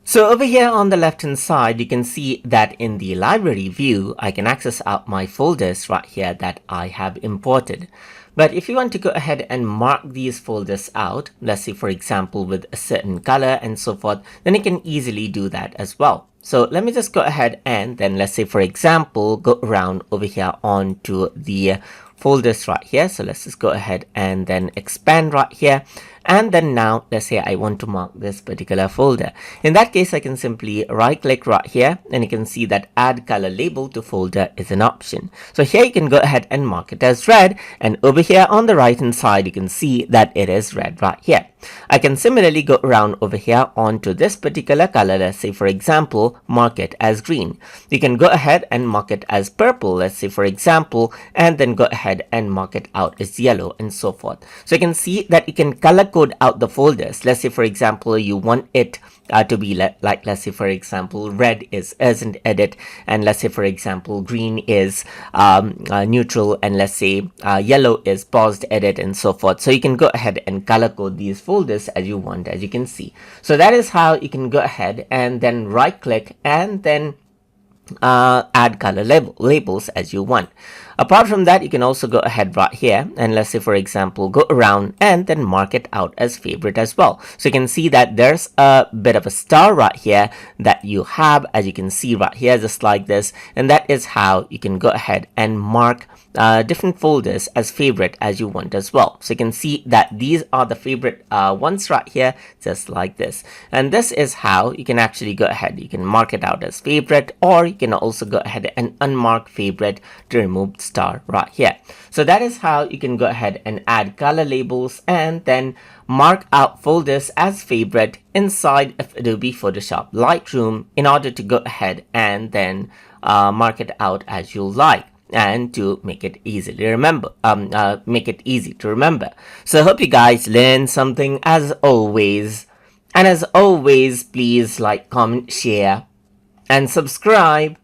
So over here on the left hand side, you can see that in the library view, I can access out my folders right here that I have imported. But if you want to go ahead and mark these folders out, let's say for example with a certain color and so forth, then you can easily do that as well. So let me just go ahead and then let's say for example go around over here onto the folders right here. So let's just go ahead and then expand right here. And then now let's say I want to mark this particular folder. In that case, I can simply right click right here and you can see that add color label to folder is an option. So here you can go ahead and mark it as red, and over here on the right hand side you can see that it is red right here. I can similarly go around over here onto this particular color. Let's say for example mark it as green. You can go ahead and mark it as purple, let's say for example, and then go ahead and mark it out as yellow and so forth. So you can see that you can color code out the folders. Let's say for example you want it to be like let's say for example red is an edit, and let's say for example green is neutral, and let's say yellow is paused edit and so forth. So you can go ahead and color code these folders as you want, as you can see. So that is how you can go ahead and then right click and then add color labels as you want. Apart from that, you can also go ahead right here and let's say for example go around and then mark it out as favorite as well. So you can see that there's a bit of a star right here that you have, as you can see right here, just like this, and that is how you can go ahead and mark different folders as favorite as you want as well. So you can see that these are the favorite ones right here, just like this, and this is how you can actually go ahead. You can mark it out as favorite, or you can also go ahead and unmark favorite to remove star right here. So that is how you can go ahead and add color labels and then mark out folders as favorite inside of Adobe Photoshop Lightroom in order to go ahead and then mark it out as you like, and to make it easy to remember. So I hope you guys learned something as always. And as always, please like, comment, share, and subscribe.